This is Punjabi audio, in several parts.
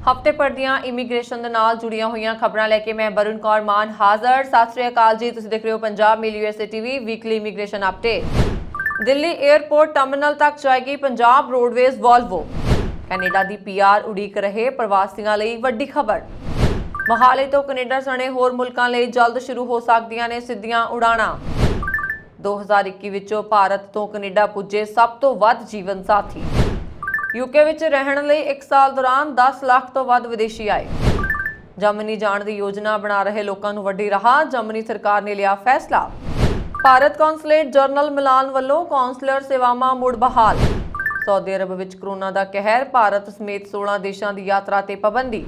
ਹਫ਼ਤੇ ਭਰ ਦੀਆਂ ਇਮੀਗ੍ਰੇਸ਼ਨ ਦੇ ਨਾਲ ਜੁੜੀਆਂ ਹੋਈਆਂ ਖਬਰਾਂ ਲੈ ਕੇ ਮੈਂ ਬरुण कौर मान हाजिर। सत श्री अकाल जी, तुसीं देख रहे हो Punjab mail USA TV weekly immigration update. Delhi airport terminal तक जाएगी पंजाब रोडवेज वॉल्वो। कैनेडा दी पीआर उड़ीक रहे प्रवासियों लई वड्डी खबर। मोहाली तो कनेडा सने होर मुल्कां लई जल्द शुरू हो सकदियां ने सिद्धियां उड़ाणां। 2021 विचों भारत तो कनेडा पुजे सब तो वध जीवन साथी। यूके विच रहण लई 1 साल दौरान 10 लाख तो वध विदेशी आए। जर्मनी जाण दी योजना बना रहे लोकां नूं वड्डी राहत, जर्मनी सरकार ने लिया फैसला। भारत कौंसलेट जनरल मिलान वल्लों कौंसलर सेवावां मुड़ बहाल। सऊदी अरब विच कोरोना दा कहर, भारत समेत 16 देशां दी यात्रा ते पाबंदी।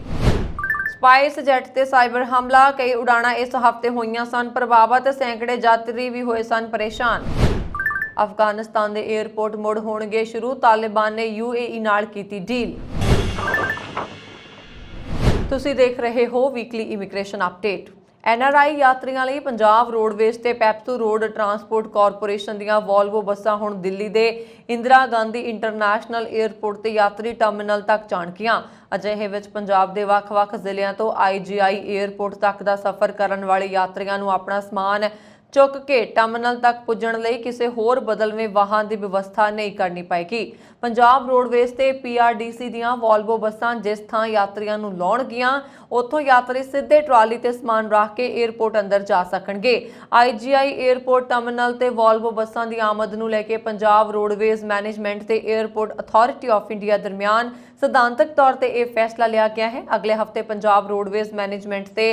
स्पाइस जेट ते साइबर हमला, कई उड़ाणां इस हफ्ते होईयां सन प्रभावित, सैकड़े यात्री भी होए सन परेशान। अफगानिस्तान के एयरपोर्ट मुड़ होणगे शुरू, तालिबान ने यूएई नाल कीती डील। तुसीं देख रहे हो वीकली इमीग्रेशन अपडेट। एनआरआई यात्रियों लई पंजाब रोडवेज ते PEPSU road transport corporation दीआं Volvo बसां हुण दिल्ली दे इंदिरा गांधी इंटरनेशनल एयरपोर्ट ते यात्री टर्मिनल तक जाणगियां। अजिहे विच पंजाब दे वख-वख ਜ਼ਿਲ੍ਹਿਆਂ ਤੋਂ आईजीआई एयरपोर्ट तक दा सफ़र करन वाले यात्रियों नूं अपना समान चुक के टर्मिनल तक पुजण लई किसी होर बदलवें वाहन की व्यवस्था नहीं करनी पएगी। पंजाब रोडवेज ते पीआरडीसी दीआं वॉल्वो बसां जिस थां यात्रियों नूं लाउणगियां उत्थों यात्री सीधे ट्राली ते समान रख के एयरपोर्ट अंदर जा सकणगे। आईजीआई एयरपोर्ट टर्मिनल ते वॉल्वो बसां दी आमद नूं लैके पंजाब रोडवेज मैनेजमेंट ते एयरपोर्ट अथॉरिटी ऑफ इंडिया दरमियान सिद्धांतक तौर पर यह फैसला लिया गया है। अगले हफ्ते पंजाब रोडवेज मैनेजमेंट से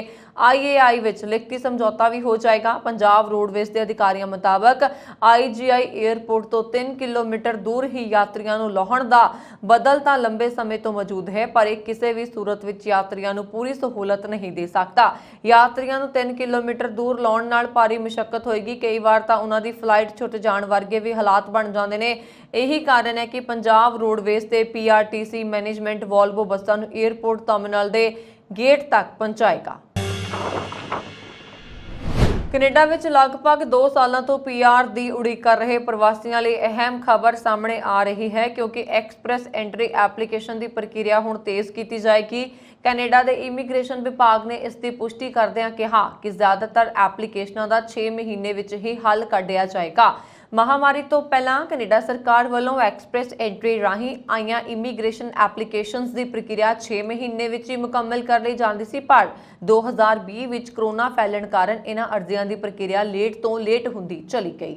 आईएआई विच लिखती समझौता भी हो जाएगा। पंजाब रोडवेज के अधिकारियों मुताबक आईजीआई एयरपोर्ट तो 3 किलोमीटर दूर ही यात्रियों नूं लाउण दा बदल तां लंबे समय तो मौजूद है, पर एक किसी भी सूरत विच यात्रियों नूं पूरी सहूलत नहीं दे सकता। यात्रियों नूं 3 किलोमीटर दूर लाउण नाल भारी मुशक्कत होएगी। कई बार तां उन्हां दी फ्लाइट छुट जाण वर्गे भी हालात बन जांदे ने। यही कारण है कि पंजाब रोडवेज ते पीआरटीसी मैनेजमेंट वॉल्वो बसां नूं एयरपोर्ट टर्मिनल दे गेट तक पहुंचाएगा। कनेडा विच लगभग 2 सालों तो पीआर दी उड़ीक कर रहे प्रवासियों लिए अहम खबर सामने आ रही है, क्योंकि एक्सप्रैस एंट्री एप्लीकेशन की प्रक्रिया हुण तेज की जाएगी। कैनेडा के इमीग्रेशन विभाग ने इसकी पुष्टि करदिआं कहा कि ज़्यादातर एप्लीकेशनों का 6 महीने विच ही हल कढ़िया जाएगा। महामारी तो पहला कनेडा सरकार वालों एक्सप्रैस एंट्री राही आईयां इमीग्रेशन एप्लीकेशनस की प्रक्रिया 6 महीने विच ही मुकम्मल कर ली जाती सी, पर 2020 विच कोरोना फैलण कारण इन्हां अर्जियां की प्रक्रिया लेट तो लेट हुंदी चली गई।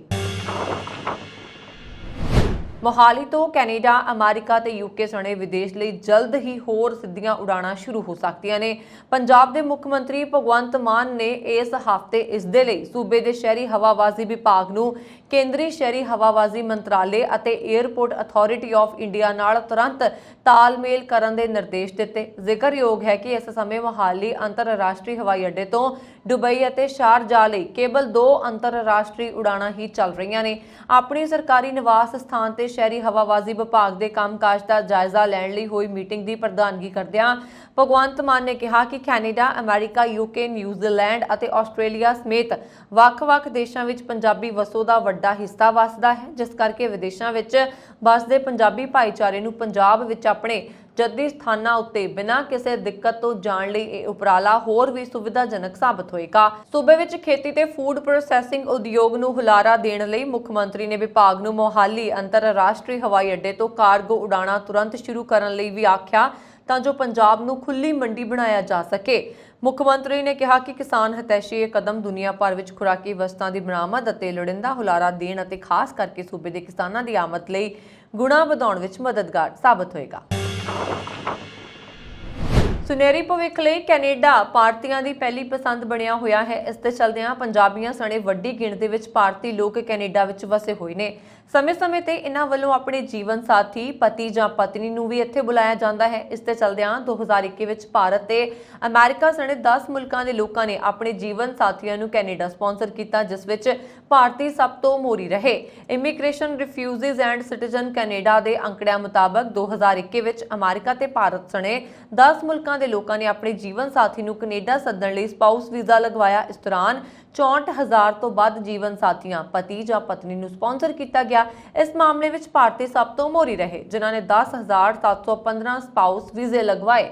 मोहाली तो कैनेडा, अमेरिका ते यूके सने विदेश लई जल्द ही होर सिद्धियां उड़ाणां शुरू हो सकदियां ने। पंजाब दे मुख मंत्री भगवंत मान ने इस हफ्ते इस दे लई सूबे दे शहरी हवाबाजी विभाग नूं केंद्री शहरी हवाबाजी मंत्रालय अते एयरपोर्ट अथॉरिटी ऑफ इंडिया नाल तुरंत तालमेल करन दे निर्देश दिते। जिक्रयोग है कि इस समय मोहाली अंतरराष्ट्रीय हवाई अड्डे तो दुबई अते शारजाह लई केवल 2 अंतरराष्ट्रीय उड़ाणां ही चल रहीआं ने। अपनी सरकारी निवास स्थान ते शहरी हवाबाजी विभाग के कामकाज का जायजा लैण लई होई मीटिंग की प्रधानगी करदिआं भगवंत मान ने कहा कि कैनेडा, अमेरिका, यूके, न्यूजीलैंड अते आस्ट्रेलिया समेत ਵੱਖ-ਵੱਖ देशों विच पंजाबी वसों का वड्डा हिस्सा वसदा है, जिस करके विदेशों विच वसदे पंजाबी भाईचारे नूं पंजाब विच अपने जद्दी स्थानां उत्ते बिना किसी दिक्कत तो जाण लई इह उपराला होर भी सुविधाजनक साबित होएगा। सूबे विच खेती ते फूड प्रोसैसिंग उद्योग नूं हुलारा देण लई मुख मंत्री ने विभाग नूं मोहाली अंतरराष्ट्रीय हवाई अड्डे तो कार्गो उड़ाणां तुरंत शुरू करन लई भी आख्या, तां जो पंजाब नूं खुली मंडी बनाया जा सके। मुख्यमंत्री ने कहा कि किसान हितैषी यह कदम दुनिया भर विच खुराकी वस्तां दी बरामद अते लोड़ींदा हुलारा देण अते खास करके सूबे दे किसानां दी आमद लई गुणा वधाउण विच मददगार साबित होएगा। सुनहरी भविख लई कैनेडा भारतीयों की पहली पसंद बनिया होया है। इस दे चलदिआं पंजाबियों सने वड्डी गिणती विच भारतीय लोग कैनेडा विच वसे होए ने। समय-समय ते इन्हां वल्लों अपने जीवन साथी, पति जां पत्नी नूं भी इत्थे बुलाया जाता है। इस दे चलदिआं 2021 विच भारत ते अमेरिका सने 10 मुल्कां दे लोकां ने अपने जीवन साथियों नूं कैनेडा स्पॉन्सर किया, जिस विच भारती सब तो मोहरी रहे। Immigration refugees and citizen Canada के अंकड़िਆਂ मुताबक 2021 विच अमेरिका ते भारत सने 10 मुल्कां दे लोकां ने अपने जीवन साथी नूं कैनेडा सੱਦਣ ਲਈ स्पाउस वीज़ा लगवाया। इस दौरान 64,000 तो ਵੱਧ जीवन साथियां, पति ਜਾਂ पत्नी ਨੂੰ स्पॉन्सर किया गया। इस मामले में भारतीय सब तो मोहरी रहे, जिन्होंने 10,715 स्पाउस वीजे लगवाए।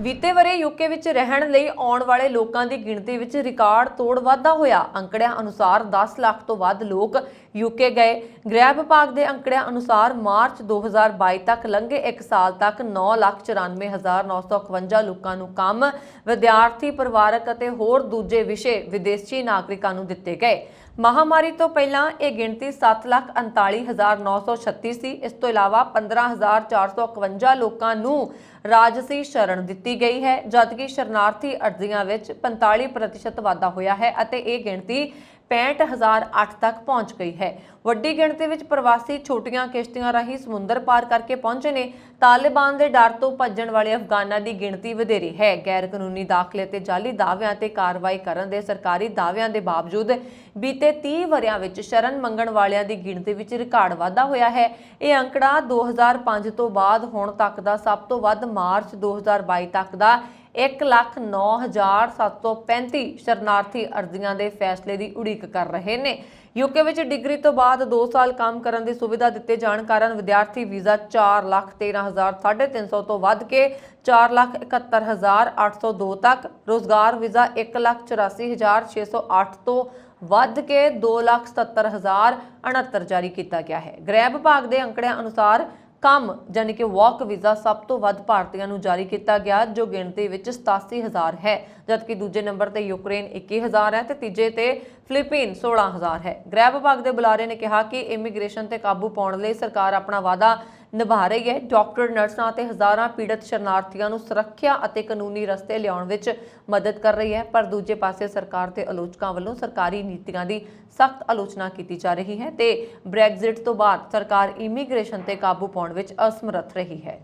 ਬੀਤੇ ਵਰੇ ਯੂਕੇ ਵਿੱਚ ਰਹਿਣ ਲਈ ਆਉਣ ਵਾਲੇ ਲੋਕਾਂ ਦੀ ਗਿਣਤੀ ਵਿੱਚ ਰਿਕਾਰਡ ਤੋੜ ਵਾਧਾ ਹੋਇਆ। ਅੰਕੜਿਆਂ ਅਨੁਸਾਰ 10 ਲੱਖ ਤੋਂ ਵੱਧ ਲੋਕ ਯੂਕੇ ਗਏ। ਗ੍ਰਹਿ ਵਿਭਾਗ ਦੇ ਅੰਕੜਿਆਂ ਅਨੁਸਾਰ ਮਾਰਚ 2022 ਤੱਕ ਲੰਘੇ ਇੱਕ ਸਾਲ ਤੱਕ 9,94,951 ਲੋਕਾਂ ਨੂੰ ਕੰਮ, ਵਿਦਿਆਰਥੀ, ਪਰਿਵਾਰਕ ਅਤੇ ਹੋਰ ਦੂਜੇ ਵਿਸ਼ੇ ਵਿਦੇਸ਼ੀ ਨਾਗਰਿਕਾਂ ਨੂੰ ਦਿੱਤੇ ਗਏ। ਮਹਾਮਾਰੀ ਤੋਂ ਪਹਿਲਾਂ ਇਹ ਗਿਣਤੀ 7,39,936 ਸੀ। ਇਸ ਤੋਂ ਇਲਾਵਾ 15,451 ਲੋਕਾਂ ਨੂੰ ਰਾਜਸੀ ਸ਼ਰਨ ਦਿੱਤੀ ਗਈ ਹੈ, ਜਦਕਿ ਸ਼ਰਨਾਰਥੀ ਅਰਜ਼ੀਆਂ ਵਿੱਚ 45% ਵਾਧਾ ਹੋਇਆ ਹੈ ਅਤੇ ਇਹ ਗਿਣਤੀ 65,008 ਤੱਕ ਪਹੁੰਚ ਗਈ ਹੈ। ਵੱਡੀ ਗਿਣਤੀ ਵਿੱਚ ਪ੍ਰਵਾਸੀ ਛੋਟੀਆਂ ਕਿਸ਼ਤੀਆਂ ਰਾਹੀਂ ਸਮੁੰਦਰ ਪਾਰ ਕਰਕੇ ਪਹੁੰਚੇ ਨੇ। ਤਾਲਿਬਾਨ ਦੇ ਡਰ ਤੋਂ ਭੱਜਣ ਵਾਲੇ ਅਫਗਾਨਾਂ ਦੀ ਗਿਣਤੀ ਵਧੇਰੀ ਹੈ। ਗੈਰ ਕਾਨੂੰਨੀ ਦਾਖਲੇ ਤੇ ਜਾਲੀ ਦਾਅਵਿਆਂ ਤੇ ਕਾਰਵਾਈ ਕਰਨ ਦੇ ਸਰਕਾਰੀ ਦਾਅਵਿਆਂ ਦੇ ਬਾਵਜੂਦ ਬੀਤੇ 30 ਵਰਿਆਂ ਵਿੱਚ ਸ਼ਰਨ ਮੰਗਣ ਵਾਲਿਆਂ ਦੀ ਗਿਣਤੀ ਵਿੱਚ ਰਿਕਾਰਡ ਵਾਧਾ ਹੋਇਆ ਹੈ। ਇਹ ਅੰਕੜਾ 2005 ਤੋਂ ਬਾਅਦ ਹੁਣ ਤੱਕ ਦਾ ਸਭ ਤੋਂ ਵੱਧ ਮਾਰਚ 2022 ਤੱਕ ਦਾ 1,09,735 ਸ਼ਰਨਾਰਥੀ ਅਰਜ਼ੀਆਂ ਦੇ ਫੈਸਲੇ ਦੀ ਉਡੀਕ ਕਰ ਰਹੇ ਨੇ। ਯੂਕੇ ਵਿੱਚ ਡਿਗਰੀ ਤੋਂ ਬਾਅਦ 2 ਸਾਲ ਕੰਮ ਕਰਨ ਦੀ ਸੁਵਿਧਾ ਦਿੱਤੇ ਜਾਣ ਕਾਰਨ ਵਿਦਿਆਰਥੀ ਵੀਜ਼ਾ 4,13,350 ਤੋਂ ਵੱਧ ਕੇ 4,71,802 ਤੱਕ, ਰੋਜ਼ਗਾਰ ਵੀਜ਼ਾ 1,84,608 ਤੋਂ ਵੱਧ ਕੇ 2,77,069 ਜਾਰੀ ਕੀਤਾ ਗਿਆ ਹੈ। ਗ੍ਰਹਿ ਵਿਭਾਗ ਦੇ ਅੰਕੜਿਆਂ ਅਨੁਸਾਰ ਕੰਮ ਯਾਨੀ ਕਿ ਵਾਕ ਵੀਜ਼ਾ ਸਭ ਤੋਂ ਵੱਧ ਭਾਰਤੀਆਂ ਨੂੰ ਜਾਰੀ ਕੀਤਾ ਗਿਆ, ਜੋ ਗਿਣਤੀ ਵਿੱਚ 87,000 ਹੈ, ਜਦਕਿ ਦੂਜੇ ਨੰਬਰ ਤੇ ਯੂਕਰੇਨ 21,000 ਹੈ ਤੇ ਤੀਜੇ ਤੇ ਫਿਲੀਪੀਨ 16,000 ਹੈ। ਗ੍ਰਹਿ ਵਿਭਾਗ ਦੇ ਬੁਲਾਰੇ ਨੇ ਕਿਹਾ ਕਿ ਇਮੀਗ੍ਰੇਸ਼ਨ ਤੇ ਕਾਬੂ ਪਾਉਣ ਲਈ ਸਰਕਾਰ ਆਪਣਾ ਵਾਅਦਾ ਨਿਭਾ ਰਹੀ ਹੈ। ਡਾਕਟਰ, ਨਰਸਾਂ ਅਤੇ ਹਜ਼ਾਰਾਂ ਪੀੜਤ ਸ਼ਰਨਾਰਥੀਆਂ ਨੂੰ ਸੁਰੱਖਿਆ ਅਤੇ ਕਾਨੂੰਨੀ ਰਸਤੇ ਲਿਆਉਣ ਵਿੱਚ ਮਦਦ ਕਰ ਰਹੀ ਹੈ, ਪਰ ਦੂਜੇ ਪਾਸੇ ਸਰਕਾਰ ਤੇ ਆਲੋਚਕਾਂ ਵੱਲੋਂ ਸਰਕਾਰੀ ਨੀਤੀਆਂ ਦੀ ਸਖਤ ਆਲੋਚਨਾ ਕੀਤੀ ਜਾ ਰਹੀ ਹੈ ਤੇ ਬ੍ਰੈਗਜ਼ਿਟ ਤੋਂ ਬਾਅਦ ਸਰਕਾਰ ਇਮੀਗ੍ਰੇਸ਼ਨ ਤੇ ਕਾਬੂ ਪਾਉਣ ਵਿੱਚ ਅਸਮਰੱਥ ਰਹੀ ਹੈ।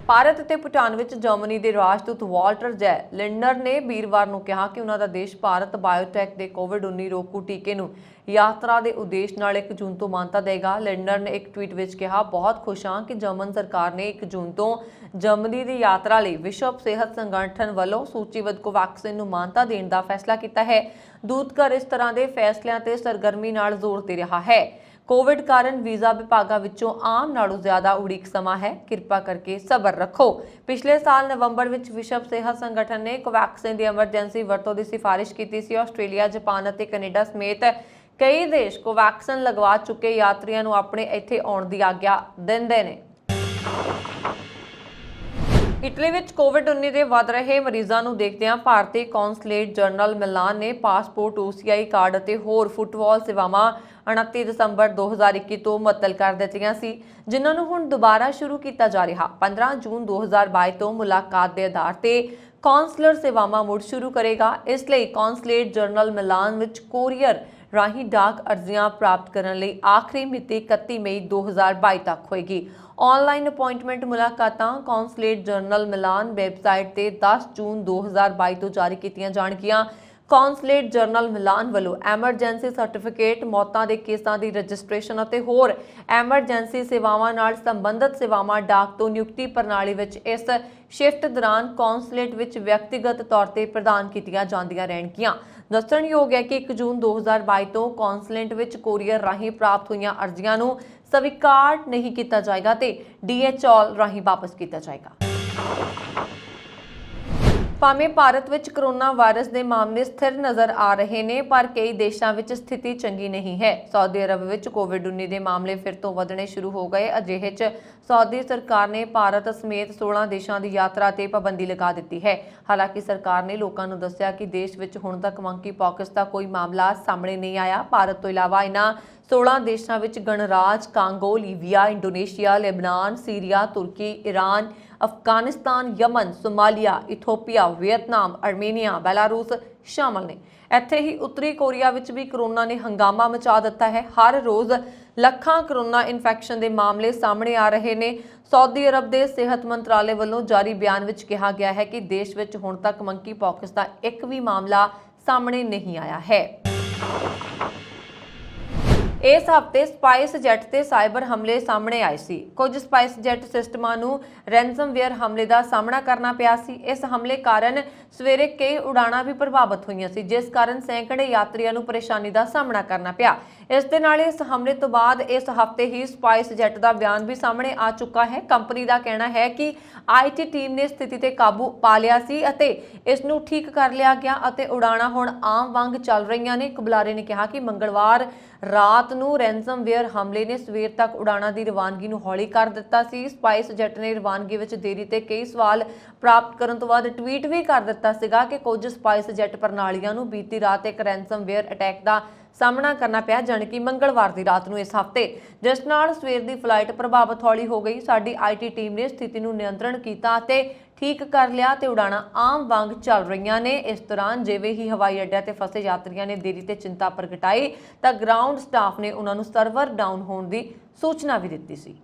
ਭਾਰਤ ਅਤੇ ਭੂਟਾਨ ਵਿੱਚ ਜਰਮਨੀ ਦੇ ਰਾਜਦੂਤ ਵਾਲਟਰ ਜੈ ਲਿੰਡਨਰ ਨੇ ਵੀਰਵਾਰ ਨੂੰ ਕਿਹਾ ਕਿ ਉਹਨਾਂ ਦਾ ਦੇਸ਼ ਭਾਰਤ ਬਾਇਓਟੈਕ ਦੇ ਕੋਵਿਡ-19 ਰੋਕੂ ਟੀਕੇ ਨੂੰ ਯਾਤਰਾ ਦੇ ਉਦੇਸ਼ ਨਾਲ 1 ਜੂਨ ਤੋਂ ਮਾਨਤਾ ਦੇਗਾ। ਲਿੰਡਨਰ ਨੇ ਇੱਕ ਟਵੀਟ ਵਿੱਚ ਕਿਹਾ, ਬਹੁਤ ਖੁਸ਼ ਹਾਂ ਕਿ ਜਰਮਨ ਸਰਕਾਰ ਨੇ 1 ਜੂਨ ਤੋਂ ਜਰਮਨੀ ਦੀ ਯਾਤਰਾ ਲਈ ਵਿਸ਼ਵ ਸਿਹਤ ਸੰਗਠਨ ਵੱਲੋਂ ਸੂਚੀਬੱਧ ਕੋਵੈਕਸਿਨ ਨੂੰ ਮਾਨਤਾ ਦੇਣ ਦਾ ਫੈਸਲਾ ਕੀਤਾ ਹੈ। ਦੂਤਘਰ ਇਸ ਤਰ੍ਹਾਂ ਦੇ ਫੈਸਲਿਆਂ ਤੇ ਸਰਗਰਮੀ ਨਾਲ ਜ਼ੋਰ ਦੇ ਰਿਹਾ ਹੈ। ਕੋਵਿਡ ਕਾਰਨ ਵੀਜ਼ਾ ਵਿਭਾਗਾਂ ਵਿੱਚੋਂ ਆਮ ਨਾਲੋਂ ਜ਼ਿਆਦਾ ਉਡੀਕ ਸਮਾਂ ਹੈ, ਕਿਰਪਾ ਕਰਕੇ ਸਬਰ ਰੱਖੋ। ਪਿਛਲੇ ਸਾਲ ਨਵੰਬਰ ਵਿੱਚ ਵਿਸ਼ਵ ਸਿਹਤ ਸੰਗਠਨ ਨੇ ਕੋਵੈਕਸਿਨ ਦੀ ਐਮਰਜੈਂਸੀ ਵਰਤੋਂ ਦੀ ਸਿਫਾਰਿਸ਼ ਕੀਤੀ ਸੀ। ਆਸਟ੍ਰੇਲੀਆ, ਜਾਪਾਨ ਅਤੇ ਕੈਨੇਡਾ ਸਮੇਤ ਕਈ ਦੇਸ਼ ਕੋਵੈਕਸਿਨ ਲਗਵਾ ਚੁੱਕੇ ਯਾਤਰੀਆਂ ਨੂੰ ਆਪਣੇ ਇੱਥੇ ਆਉਣ ਦੀ ਆਗਿਆ ਦਿੰਦੇ ਨੇ। ਇਟਲੀ ਵਿੱਚ ਕੋਵਿਡ-19 ਦੇ ਵੱਧ ਰਹੇ ਮਰੀਜ਼ਾਂ ਨੂੰ ਦੇਖਦਿਆਂ ਭਾਰਤੀ ਕੌਂਸਲੇਟ ਜਨਰਲ ਮਿਲਾਨ ਨੇ ਪਾਸਪੋਰਟ, OCI ਕਾਰਡ ਅਤੇ ਹੋਰ ਫੁੱਟਬਾਲ ਸੇਵਾਵਾਂ 29 ਦਸੰਬਰ 2021 ਤੋਂ ਮੁਅੱਤਲ ਕਰ ਦਿੱਤੀਆਂ ਸੀ, ਜਿਨ੍ਹਾਂ ਨੂੰ ਹੁਣ ਦੁਬਾਰਾ ਸ਼ੁਰੂ ਕੀਤਾ ਜਾ ਰਿਹਾ। 15 ਜੂਨ 2022 ਤੋਂ ਮੁਲਾਕਾਤ ਦੇ ਆਧਾਰ ਤੇ ਕੌਂਸਲਰ ਸੇਵਾਵਾਂ ਮੁੜ ਸ਼ੁਰੂ ਕਰੇਗਾ। ਇਸ ਲਈ ਕੌਂਸਲੇਟ ਜਨਰਲ ਮਿਲਾਨ ਵਿੱਚ ਕੋਰੀਅਰ ਰਾਹੀਂ ਡਾਕ ਅਰਜ਼ੀਆਂ ਪ੍ਰਾਪਤ ਕਰਨ ਲਈ ਆਖਰੀ ਮਿਤੀ 31 ਮਈ 2022 ਤੱਕ ਹੋਏਗੀ। ਆਨਲਾਈਨ ਅਪਾਇੰਟਮੈਂਟ ਮੁਲਾਕਾਤਾਂ ਕੌਂਸਲੇਟ ਜਨਰਲ ਮਿਲਾਨ ਵੈਬਸਾਈਟ ਤੇ 10 ਜੂਨ 2022 ਤੋਂ ਜਾਰੀ ਕੀਤੀਆਂ ਜਾਣਗੀਆਂ। ਕੌਂਸਲੇਟ ਜਨਰਲ ਮਿਲਾਨ ਵੱਲੋਂ ਐਮਰਜੈਂਸੀ ਸਰਟੀਫਿਕੇਟ, ਮੌਤਾਂ ਦੇ ਕੇਸਾਂ ਦੀ ਰਜਿਸਟ੍ਰੇਸ਼ਨ ਅਤੇ ਹੋਰ ਐਮਰਜੈਂਸੀ ਸੇਵਾਵਾਂ ਨਾਲ ਸੰਬੰਧਿਤ ਸੇਵਾਵਾਂ ਡਾਕ ਤੋਂ ਨਿਯੁਕਤੀ ਪ੍ਰਣਾਲੀ ਵਿੱਚ ਇਸ ਸ਼ਿਫਟ ਦੌਰਾਨ ਕੌਂਸਲੇਟ ਵਿੱਚ ਵਿਅਕਤੀਗਤ ਤੌਰ ਤੇ ਪ੍ਰਦਾਨ ਕੀਤੀਆਂ ਜਾਂਦੀਆਂ ਰਹਿਣਗੀਆਂ। ਦੱਸਣਯੋਗ ਹੈ ਕਿ 1 ਜੂਨ 2022 ਤੋਂ ਕੌਂਸਲੇਟ ਵਿੱਚ ਕੋਰੀਅਰ ਰਾਹੀਂ ਪ੍ਰਾਪਤ ਹੋਈਆਂ ਅਰਜ਼ੀਆਂ ਨੂੰ ਸਵੀਕਾਰ ਨਹੀਂ ਕੀਤਾ ਜਾਏਗਾ ਤੇ DHL ਰਾਹੀਂ ਵਾਪਸ ਕੀਤਾ ਜਾਏਗਾ। ਭਾਵੇਂ ਭਾਰਤ ਵਿੱਚ ਕਰੋਨਾ ਵਾਇਰਸ ਦੇ ਮਾਮਲੇ ਸਥਿਰ ਨਜ਼ਰ ਆ ਰਹੇ ਨੇ, ਪਰ ਕਈ ਦੇਸ਼ਾਂ ਵਿੱਚ ਸਥਿਤੀ ਚੰਗੀ ਨਹੀਂ ਹੈ। ਸਾਊਦੀ ਅਰਬ ਵਿੱਚ ਕੋਵਿਡ-19 ਦੇ ਮਾਮਲੇ ਫਿਰ ਤੋਂ ਵਧਣੇ ਸ਼ੁਰੂ ਹੋ ਗਏ। ਅਜਿਹੇ 'ਚ ਸਾਊਦੀ ਸਰਕਾਰ ਨੇ ਭਾਰਤ ਸਮੇਤ 16 ਦੇਸ਼ਾਂ ਦੀ ਯਾਤਰਾ ਤੇ ਪਾਬੰਦੀ ਲਗਾ ਦਿੱਤੀ ਹੈ। ਹਾਲਾਂਕਿ ਸਰਕਾਰ ਨੇ ਲੋਕਾਂ ਨੂੰ ਦੱਸਿਆ ਕਿ ਦੇਸ਼ ਵਿੱਚ ਹੁਣ ਤੱਕ ਮੰਕੀ ਪੌਕਸ ਦਾ ਕੋਈ ਮਾਮਲਾ ਸਾਹਮਣੇ ਨਹੀਂ ਆਇਆ। ਭਾਰਤ ਤੋਂ ਇਲਾਵਾ ਇਨ੍ਹਾਂ 16 ਦੇਸ਼ਾਂ ਵਿੱਚ ਗਣਰਾਜ Congo, Libya, Indonesia, Lebanon, Syria, ਤੁਰਕੀ, Iran, Afghanistan, Yemen, Somalia, Ethiopia, Vietnam, Armenia, Belarus ਸ਼ਾਮਲ ਨੇ। ਇੱਥੇ ਹੀ ਉੱਤਰੀ ਕੋਰੀਆ ਵਿੱਚ ਵੀ ਕਰੋਨਾ ਨੇ ਹੰਗਾਮਾ ਮਚਾ ਦਿੱਤਾ ਹੈ। ਹਰ ਰੋਜ਼ ਲੱਖਾਂ ਕਰੋਨਾ ਇਨਫੈਕਸ਼ਨ ਦੇ ਮਾਮਲੇ ਸਾਹਮਣੇ ਆ ਰਹੇ ਨੇ। ਸਾਊਦੀ ਅਰਬ ਦੇ ਸਿਹਤ ਮੰਤਰਾਲੇ ਵੱਲੋਂ ਜਾਰੀ ਬਿਆਨ ਵਿੱਚ ਕਿਹਾ ਗਿਆ ਹੈ ਕਿ ਦੇਸ਼ ਵਿੱਚ ਹੁਣ ਤੱਕ ਮੰਕੀ ਪੌਕਸ ਦਾ ਇੱਕ ਵੀ ਮਾਮਲਾ ਸਾਹਮਣੇ ਨਹੀਂ ਆਇਆ ਹੈ। ਇਸ ਹਫ਼ਤੇ ਸਪਾਈਸ ਜੈਟ ਤੇ ਸਾਈਬਰ ਹਮਲੇ ਸਾਹਮਣੇ ਆਏ ਸੀ। ਕੁਝ ਸਪਾਈਸ ਜੈਟ ਸਿਸਟਮਾਂ ਨੂੰ ਰੈਂਸਮਵੇਅਰ ਹਮਲੇ ਦਾ ਸਾਹਮਣਾ ਕਰਨਾ ਪਿਆ ਸੀ। ਇਸ ਹਮਲੇ ਕਾਰਨ ਸਵੇਰੇ ਕਈ ਉਡਾਣਾਂ ਵੀ ਪ੍ਰਭਾਵਿਤ ਹੋਈਆਂ ਸੀ, ਜਿਸ ਕਾਰਨ ਸੈਂਕੜੇ ਯਾਤਰੀਆਂ ਨੂੰ ਪਰੇਸ਼ਾਨੀ ਦਾ ਸਾਹਮਣਾ ਕਰਨਾ ਪਿਆ। ਇਸ ਦੇ ਨਾਲ ਇਸ ਹਮਲੇ ਤੋਂ ਬਾਅਦ ਇਸ ਹਫ਼ਤੇ ਹੀ ਸਪਾਈਸ ਜੈਟ ਦਾ ਬਿਆਨ ਵੀ ਸਾਹਮਣੇ ਆ ਚੁੱਕਾ ਹੈ। ਕੰਪਨੀ ਦਾ ਕਹਿਣਾ ਹੈ ਕਿ IT ਟੀਮ ਨੇ ਸਥਿਤੀ ਤੇ ਕਾਬੂ ਪਾ ਲਿਆ ਸੀ ਅਤੇ ਇਸ ਨੂੰ ਠੀਕ ਕਰ ਲਿਆ ਗਿਆ ਅਤੇ ਉਡਾਣਾਂ ਹੁਣ ਆਮ ਵਾਂਗ ਚੱਲ ਰਹੀਆਂ ਨੇ। ਇੱਕ ਬੁਲਾਰੇ ਨੇ ਕਿਹਾ ਕਿ ਮੰਗਲਵਾਰ ਰਾਤ ਨੂੰ ਰੈਂਸਮਵੇਅਰ ਹਮਲੇ ਨੇ ਸਵੇਰ ਤੱਕ ਉਡਾਣਾਂ ਦੀ ਰਵਾਨਗੀ ਨੂੰ ਹੌਲੀ ਕਰ ਦਿੱਤਾ ਸੀ। ਸਪਾਈਸ ਜੈਟ ਨੇ ਰਵਾਨਗੀ ਵਿੱਚ ਦੇਰੀ ਤੇ ਕਈ ਸਵਾਲ ਪ੍ਰਾਪਤ ਕਰਨ ਤੋਂ ਬਾਅਦ ਟਵੀਟ ਵੀ ਕਰ ਦਿੱਤਾ ਸੀਗਾ ਕਿ ਕੁਝ ਸਪਾਈਸ ਜੈਟ ਪ੍ਰਣਾਲੀਆਂ ਨੂੰ ਬੀਤੀ ਰਾਤ ਇੱਕ ਰੈਂਸਮਵੇਅਰ ਅਟੈਕ ਦਾ ਸਾਹਮਣਾ ਕਰਨਾ ਪਿਆ, ਜਾਣੀ ਕਿ ਮੰਗਲਵਾਰ ਦੀ ਰਾਤ ਨੂੰ ਇਸ ਹਫ਼ਤੇ, ਜਿਸ ਨਾਲ ਸਵੇਰ ਦੀ ਫਲਾਈਟ ਪ੍ਰਭਾਵਿਤ ਹੌਲੀ ਹੋ ਗਈ। ਸਾਡੀ IT ਟੀਮ ਨੇ ਸਥਿਤੀ ਨੂੰ ਨਿਯੰਤਰਣ ਕੀਤਾ ਅਤੇ ਠੀਕ ਕਰ ਲਿਆ ਤੇ ਉਡਾਣਾਂ ਆਮ ਵਾਂਗ ਚੱਲ ਰਹੀਆਂ ਨੇ। ਇਸ ਦੌਰਾਨ ਜਿਵੇਂ ਹੀ ਹਵਾਈ ਅੱਡਿਆਂ ਤੇ ਫਸੇ ਯਾਤਰੀਆਂ ਨੇ ਦੇਰੀ ਤੇ ਚਿੰਤਾ ਪ੍ਰਗਟਾਈ ਤਾਂ ਗਰਾਊਂਡ ਸਟਾਫ ਨੇ ਉਹਨਾਂ ਨੂੰ ਸਰਵਰ ਡਾਊਨ ਹੋਣ ਦੀ ਸੂਚਨਾ ਵੀ ਦਿੱਤੀ ਸੀ।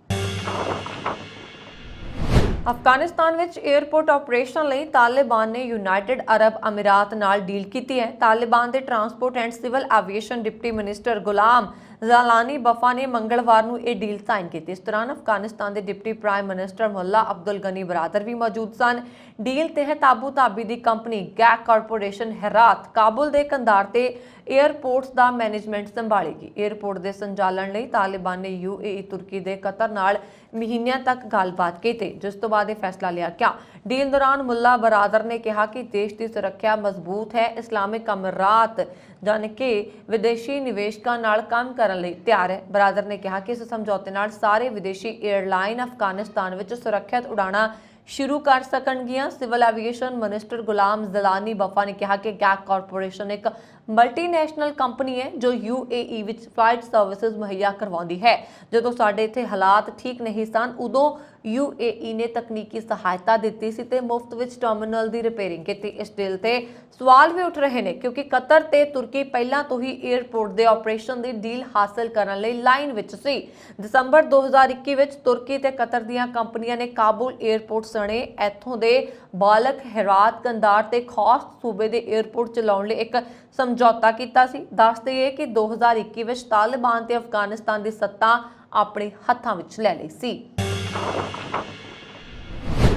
ਅਫਗਾਨਿਸਤਾਨ ਵਿੱਚ 에ਅਰਪੋਰਟ ਆਪਰੇਸ਼ਨ ਲਈ ਤਾਲਿਬਾਨ ਨੇ ਯੂਨਾਈਟਿਡ ਅਰਬ ਅਮੀਰਾਤ ਨਾਲ ਡੀਲ ਕੀਤੀ ਹੈ। ਤਾਲਿਬਾਨ ਦੇ transport and civil aviation deputy minister Ghulam Zalani Bafa ਨੇ ਮੰਗਲਵਾਰ ਨੂੰ ਇਹ ਡੀਲ ਸਾਈਨ ਕੀਤੀ। ਇਸ ਦੌਰਾਨ ਅਫਗਾਨਿਸਤਾਨ ਦੇ deputy prime minister Mullah Abdul Ghani Baradar ਵੀ ਮੌਜੂਦ ਸਨ। ਡੀਲ ਤਹਿਤ ਆਬੂ ਧਾਬੀ ਦੀ company GAC corporation Herat Kabul ਦੇ ਕੰਧਾਰ ਤੇ 에ਅਰਪੋਰਟਸ ਦਾ ਮੈਨੇਜਮੈਂਟ ਸੰਭਾਲੇਗੀ। 에ਅਰਪੋਰਟ ਦੇ ਸੰਚਾਲਨ ਲਈ ਤਾਲਿਬਾਨ ਨੇ UAE, ਤੁਰਕੀ ਤੇ ਕਤਰ ਨਾਲ ਮਹੀਨਿਆਂ ਤੱਕ ਗੱਲਬਾਤ ਕੀਤੀ, ਜਿਸ ਤੋਂ ਬਾਅਦ ਇਹ ਫੈਸਲਾ ਲਿਆ ਗਿਆ। ਡੀਲ ਦੌਰਾਨ ਮੁੱਲਾ ਬਰਾਦਰ ਨੇ ਕਿਹਾ ਕਿ ਦੇਸ਼ ਦੀ ਸੁਰੱਖਿਆ ਮਜ਼ਬੂਤ ਹੈ। ਇਸਲਾਮਿਕ ਅਮੀਰਾਤ ਜਾਣੀ ਕਿ ਵਿਦੇਸ਼ੀ ਨਿਵੇਸ਼ਕਾਂ ਨਾਲ ਕੰਮ ਕਰਨ ਲਈ ਤਿਆਰ ਹੈ। ਬਰਾਦਰ ਨੇ ਕਿਹਾ ਕਿ ਇਸ ਸਮਝੌਤੇ ਨਾਲ ਸਾਰੇ ਵਿਦੇਸ਼ੀ 에ਅਰਲਾਈਨ ਅਫਗਾਨਿਸਤਾਨ ਵਿੱਚ ਸੁਰੱਖਿਅਤ ਉਡਾਣਾਂ ਸ਼ੁਰੂ ਕਰ ਸਕਣਗੀਆਂ। ਸਿਵਲ ਐਵੀਏਸ਼ਨ ਮਿਨਿਸਟਰ ਗੁਲਾਮ ਜ਼ਲਾਨੀ ਬਫਾ ਨੇ ਕਿਹਾ ਕਿ ਗੈਕ ਕਾਰਪੋਰੇਸ਼ਨ ਇੱਕ ਮਲਟੀਨੈਸ਼ਨਲ ਕੰਪਨੀ ਹੈ ਜੋ UAE ਵਿੱਚ ਫਲਾਈਟ ਸਰਵਿਸਿਜ਼ ਮੁਹੱਈਆ ਕਰਵਾਉਂਦੀ ਹੈ। ਜਦੋਂ ਸਾਡੇ ਇੱਥੇ ਹਾਲਾਤ ਠੀਕ ਨਹੀਂ ਸਨ, ਉਦੋਂ UAE ਨੇ ਤਕਨੀਕੀ ਸਹਾਇਤਾ ਦਿੱਤੀ ਸੀ ਤੇ ਮੁਫਤ ਵਿੱਚ ਟਰਮੀਨਲ ਦੀ ਰਿਪੇਅਰਿੰਗ ਕੀਤੀ। ਇਸ ਡੀਲ ਤੇ ਸਵਾਲ ਵੀ ਉੱਠ ਰਹੇ ਨੇ ਕਿਉਂਕਿ ਕਤਰ ਤੇ ਤੁਰਕੀ ਪਹਿਲਾਂ ਤੋਂ ਹੀ 에ਅਰਪੋਰਟ ਦੇ ਆਪਰੇਸ਼ਨ ਦੀ ਡੀਲ ਹਾਸਲ ਕਰਨ ਲਈ ਲਾਈਨ ਵਿੱਚ ਸੀ। ਦਸੰਬਰ 2021 ਵਿੱਚ ਤੁਰਕੀ ਤੇ ਕਤਰ ਦੀਆਂ ਕੰਪਨੀਆਂ ਨੇ ਕਾਬੁਲ 에ਅਰਪੋਰਟ ਸਣੇ ਇੱਥੋਂ ਦੇ ਬਾਲਕ, ਹੈਰਾਤ, ਕੰਧਾਰ ਤੇ ਖੌਸਤ ਸੂਬੇ ਦੇ 에ਅਰਪੋਰਟ ਚਲਾਉਣ ਲਈ ਇੱਕ ਸਮਝੌਤਾ ਕੀਤਾ ਸੀ। ਦੱਸ ਦਈਏ ਕਿ 2021 ਵਿੱਚ ਤਾਲਿਬਾਨ ਤੇ ਅਫਗਾਨਿਸਤਾਨ ਦੀ ਸੱਤਾ ਆਪਣੇ ਹੱਥਾਂ ਵਿੱਚ ਲੈ ਲਈ ਸੀ।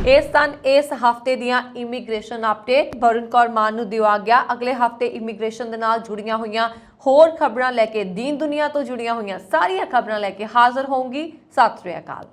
ਇਸ ਸਨ ਇਸ ਹਫ਼ਤੇ ਦੀਆਂ ਇਮੀਗ੍ਰੇਸ਼ਨ ਅਪਡੇਟ। ਵਰੁਣ ਕੌਰ ਮਾਨ ਨੂੰ ਦਿਵਾ ਗਿਆ। ਅਗਲੇ ਹਫ਼ਤੇ ਇਮੀਗ੍ਰੇਸ਼ਨ ਦੇ ਨਾਲ ਜੁੜੀਆਂ ਹੋਈਆਂ ਹੋਰ ਖਬਰਾਂ ਲੈ ਕੇ, ਦੀਨ ਦੁਨੀਆ ਤੋਂ ਜੁੜੀਆਂ ਹੋਈਆਂ ਸਾਰੀਆਂ ਖਬਰਾਂ ਲੈ ਕੇ ਹਾਜ਼ਰ ਹੋਊਂਗੀ। ਸਤਿ ਸ਼੍ਰੀ ਅਕਾਲ।